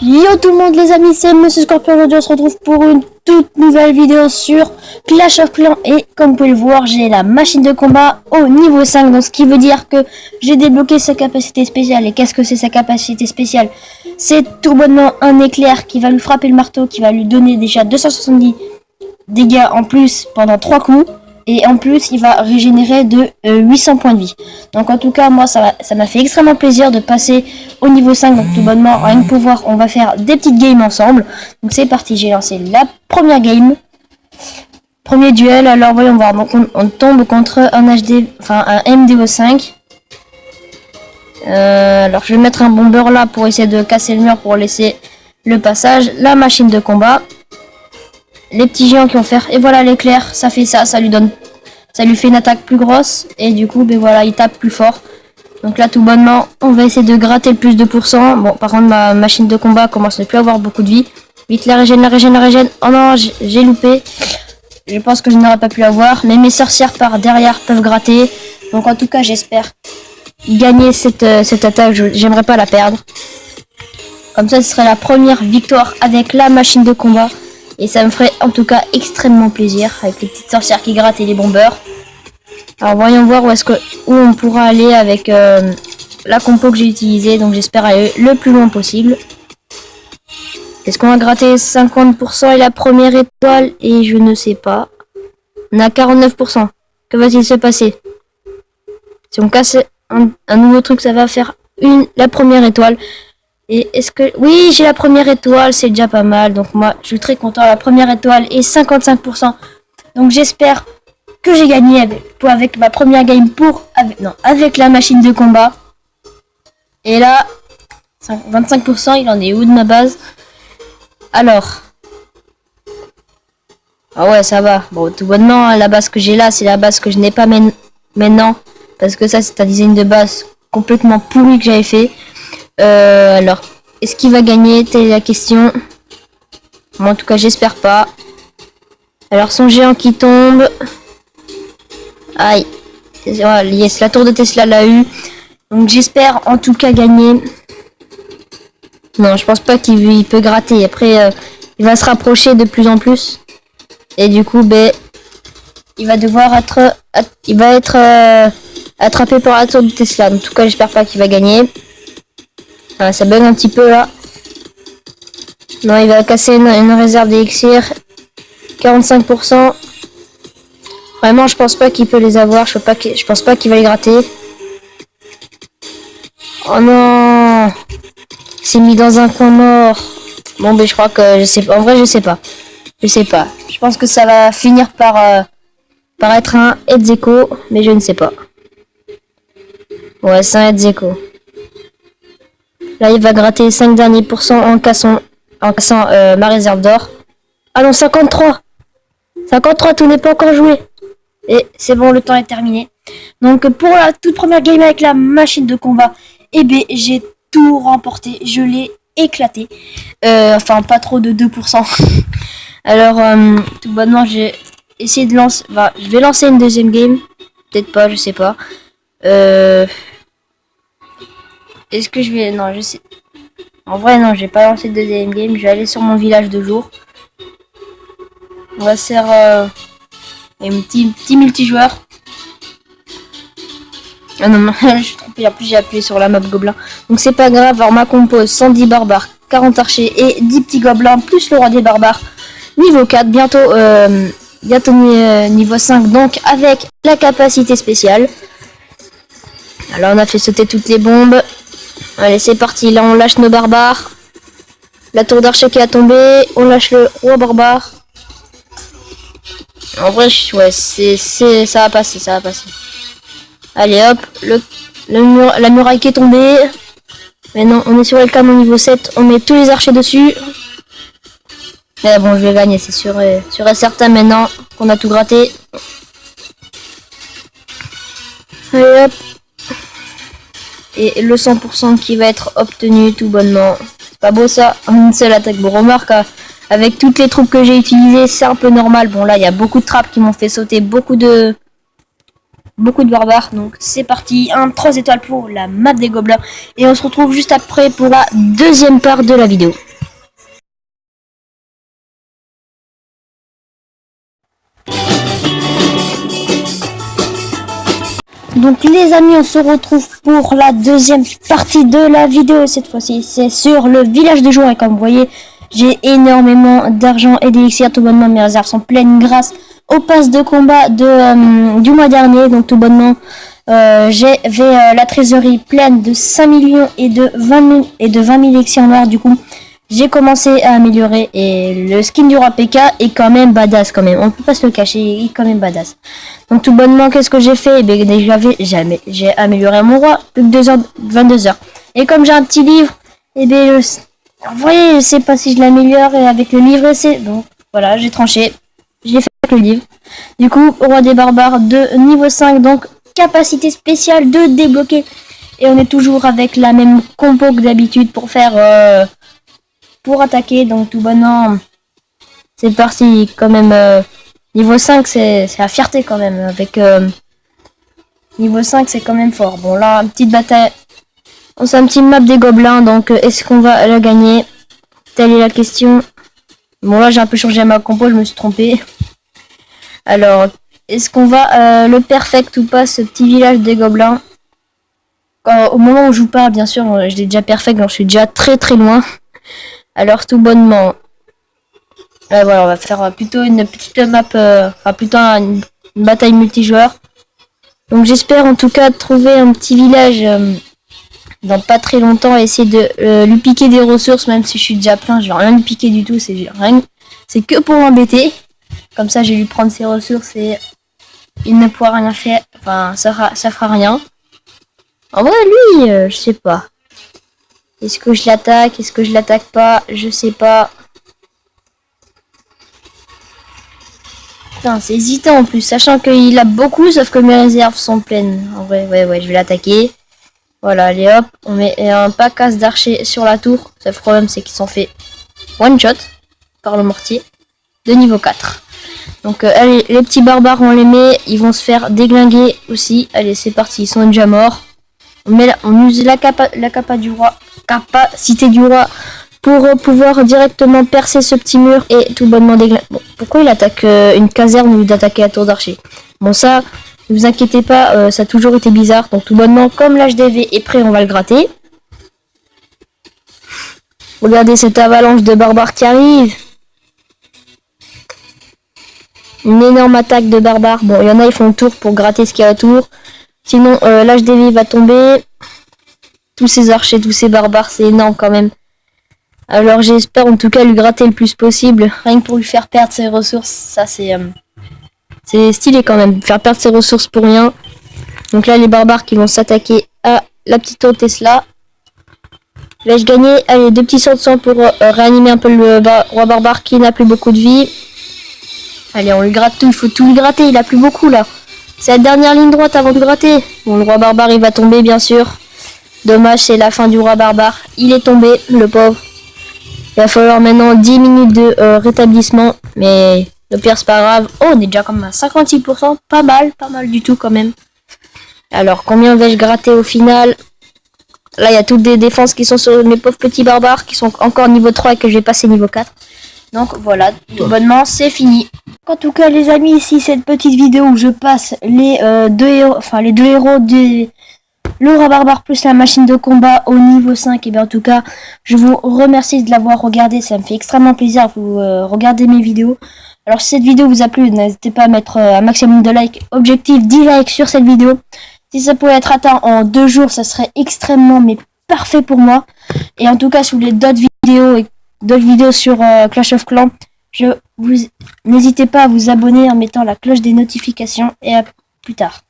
Yo tout le monde les amis, c'est Monsieur Scorpion. Aujourd'hui on se retrouve pour une toute nouvelle vidéo sur Clash of Clans. Et comme vous pouvez le voir, j'ai la machine de combat au niveau 5. Donc ce qui veut dire que j'ai débloqué sa capacité spéciale. Et qu'est-ce que c'est sa capacité spéciale? C'est tout bonnement un éclair qui va lui frapper le marteau, qui va lui donner déjà 270 dégâts en plus pendant 3 coups. Et en plus, il va régénérer de 800 points de vie. Donc en tout cas, moi, ça m'a fait extrêmement plaisir de passer au niveau 5. Donc tout bonnement, rien que pour voir, on va faire des petites games ensemble. Donc c'est parti, j'ai lancé la première game. Premier duel, alors voyons voir. Donc on tombe contre un HD, enfin un MDO5. Alors je vais mettre un bomber là pour essayer de casser le mur pour laisser le passage. La machine de combat. Les petits géants qui vont faire, et voilà l'éclair, ça fait ça, ça lui fait une attaque plus grosse, et du coup, ben voilà, il tape plus fort. Donc là, tout bonnement, on va essayer de gratter le plus de pourcents. Bon, par contre, ma machine de combat commence à ne plus avoir beaucoup de vie. Vite, la régène. Oh non, j'ai loupé. Je pense que je n'aurais pas pu l'avoir, mais mes sorcières par derrière peuvent gratter. Donc en tout cas, j'espère gagner cette attaque, j'aimerais pas la perdre. Comme ça, ce serait la première victoire avec la machine de combat. Et ça me ferait en tout cas extrêmement plaisir avec les petites sorcières qui grattent et les bombeurs. Alors voyons voir où on pourra aller avec la compo que j'ai utilisée. Donc j'espère aller le plus loin possible. Est-ce qu'on va gratter 50% et la première étoile? Et je ne sais pas. On a 49%. Que va-t-il se passer? Si on casse un nouveau truc, ça va faire la première étoile. Et est-ce que... Oui, j'ai la première étoile, c'est déjà pas mal. Donc moi, je suis très content. La première étoile est 55%. Donc j'espère que j'ai gagné avec ma première game avec la machine de combat. Et là, 25%, il en est où de ma base? Alors. Ah ouais, ça va. Bon, tout bonnement, la base que j'ai là, c'est la base que je n'ai pas maintenant. Parce que ça, c'est un design de base complètement pourri que j'avais fait. Alors, est-ce qu'il va gagner? Telle est la question. Moi, en tout cas, j'espère pas. Alors, son géant qui tombe. Aïe. Yes, la tour de Tesla l'a eu. Donc, j'espère en tout cas gagner. Non, je pense pas qu'il peut gratter. Après, il va se rapprocher de plus en plus. Et du coup, ben, il va devoir être... Il va être attrapé par la tour de Tesla. En tout cas, j'espère pas qu'il va gagner. Ah, ça bug un petit peu là. Non, il va casser une réserve d'élixir. 45%. Vraiment, je pense pas qu'il peut les avoir. Je pense pas qu'il va les gratter. Oh non! Il s'est mis dans un coin mort. Bon, mais je crois que je sais pas. En vrai, je sais pas. Je sais pas. Je pense que ça va finir par être un Hetzeko, mais je ne sais pas. Ouais, c'est un Hetzeko. Là, il va gratter 5 derniers pourcents en cassant ma réserve d'or. Ah non, 53! 53, tout n'est pas encore joué. Et c'est bon, le temps est terminé. Donc, pour la toute première game avec la machine de combat, eh bien, j'ai tout remporté. Je l'ai éclaté. Enfin, pas trop de 2%. Alors, tout bonnement, j'ai essayé de lancer... Bah, je vais lancer une deuxième game. Peut-être pas, je sais pas. Est-ce que je vais... Non, je sais... En vrai, non, je vais pas lancer de deuxième game. Je vais aller sur mon village de jour. On va faire un petit multijoueur. Ah non, je suis trompé. En plus, j'ai appuyé sur la map gobelin. Donc, c'est pas grave. Alors, ma compose 110 barbares, 40 archers et 10 petits gobelins, plus le roi des barbares. Niveau 4. Bientôt niveau 5. Donc, avec la capacité spéciale. Alors, on a fait sauter toutes les bombes. Allez, c'est parti. Là, on lâche nos barbares. La tour d'archer qui a tombé. On lâche le roi barbare. En vrai, ouais, ça va passer, ça va passer. Allez, hop. La muraille qui est tombée. Maintenant, on est sur le canon niveau 7. On met tous les archers dessus. Mais bon, je vais gagner, c'est sûr et certain maintenant qu'on a tout gratté. Allez, hop. Et le 100% qui va être obtenu tout bonnement. C'est pas beau ça, une seule attaque. Bon, remarque, Avec toutes les troupes que j'ai utilisées, c'est un peu normal. Bon là, il y a beaucoup de trappes qui m'ont fait sauter beaucoup de barbares. Donc c'est parti, 3 étoiles pour la map des gobelins. Et on se retrouve juste après pour la deuxième part de la vidéo. Donc les amis, on se retrouve pour la deuxième partie de la vidéo. Cette fois-ci, c'est sur le village de jour. Et comme vous voyez, j'ai énormément d'argent et d'élixir. Tout bonnement, mes réserves sont pleines grâce au pass de combat du mois dernier. Donc tout bonnement, j'avais la trésorerie pleine de 5 millions et de 20 000 élixirs noirs. Du coup, j'ai commencé à améliorer et le skin du roi PK est quand même badass quand même. On peut pas se le cacher, il est quand même badass. Donc tout bonnement, qu'est-ce que j'ai fait? J'ai amélioré mon roi, plus que 22 heures. Et comme j'ai un petit livre, vous voyez, je sais pas si je l'améliore et avec le livre, c'est bon. Voilà, j'ai tranché. J'ai fait avec le livre. Du coup, roi des barbares de niveau 5, donc capacité spéciale de débloquer. Et on est toujours avec la même compo que d'habitude pour faire... pour attaquer. Donc tout bonnement, c'est parti quand même. Niveau 5, c'est la fierté quand même. Avec niveau 5, c'est quand même fort. Bon là, petite bataille. On s'est un petit map des gobelins. Donc est-ce qu'on va la gagner? Telle est la question. Bon là, j'ai un peu changé ma compo, je me suis trompé. Alors, est-ce qu'on va le perfect ou pas, ce petit village des gobelins? Au moment où je vous parle, bien sûr, je l'ai déjà perfect, donc je suis déjà très très loin. Alors tout bonnement, voilà, on va faire plutôt une petite map, plutôt une bataille multijoueur. Donc j'espère en tout cas trouver un petit village dans pas très longtemps et essayer de lui piquer des ressources, même si je suis déjà plein, je vais rien lui piquer du tout, c'est que pour l'embêter. Comme ça, je vais lui prendre ses ressources et il ne pourra rien faire, enfin ça fera rien. En vrai, lui, je sais pas. Est-ce que je l'attaque? Est-ce que je l'attaque pas? Je sais pas. Putain, c'est hésitant en plus, sachant qu'il a beaucoup, sauf que mes réserves sont pleines. En vrai, ouais, je vais l'attaquer. Voilà, allez hop, on met un pack d'archers sur la tour. Le problème, c'est qu'ils sont fait one shot par le mortier de niveau 4. Donc, allez, les petits barbares, on les met. Ils vont se faire déglinguer aussi. Allez, c'est parti, ils sont déjà morts. On use la capacité du roi pour pouvoir directement percer ce petit mur et tout bonnement déglinguer. Bon, pourquoi il attaque une caserne au lieu d'attaquer la tour d'archer? Bon, ça, ne vous inquiétez pas, ça a toujours été bizarre. Donc tout bonnement, comme l'HDV est prêt, on va le gratter. Regardez cette avalanche de barbares qui arrive. Une énorme attaque de barbares. Bon, il y en a, ils font le tour pour gratter ce qu'il y a autour. Sinon, l'HDV va tomber. Tous ces archers, tous ces barbares, c'est énorme quand même. Alors j'espère en tout cas lui gratter le plus possible. Rien que pour lui faire perdre ses ressources. Ça c'est stylé quand même. Faire perdre ses ressources pour rien. Donc là les barbares qui vont s'attaquer à la petite tour Tesla. Vais-je gagner? Allez, 2 petits sorts de sang pour réanimer un peu le roi barbare qui n'a plus beaucoup de vie. Allez, on lui gratte tout. Il faut tout lui gratter. Il a plus beaucoup là. C'est la dernière ligne droite avant de gratter. Bon, le roi barbare il va tomber bien sûr. Dommage, c'est la fin du roi barbare. Il est tombé, le pauvre. Il va falloir maintenant 10 minutes de rétablissement. Mais le pire, c'est pas grave. Oh, on est déjà comme à 56%. Pas mal du tout quand même. Alors, combien vais-je gratter au final? Là, il y a toutes des défenses qui sont sur mes pauvres petits barbares. Qui sont encore niveau 3 et que je vais passer niveau 4. Donc voilà, tout bonnement, c'est fini. En tout cas, les amis, ici, cette petite vidéo où je passe les deux héros de... le roi barbare plus la machine de combat au niveau 5. Et bien en tout cas, je vous remercie de l'avoir regardé. Ça me fait extrêmement plaisir de vous regarder mes vidéos. Alors si cette vidéo vous a plu, n'hésitez pas à mettre un maximum de likes. Objectif 10 likes sur cette vidéo. Si ça pouvait être atteint en 2 jours, ça serait extrêmement mais parfait pour moi. Et en tout cas, si vous voulez d'autres vidéos sur Clash of Clans, n'hésitez pas à vous abonner en mettant la cloche des notifications. Et à plus tard.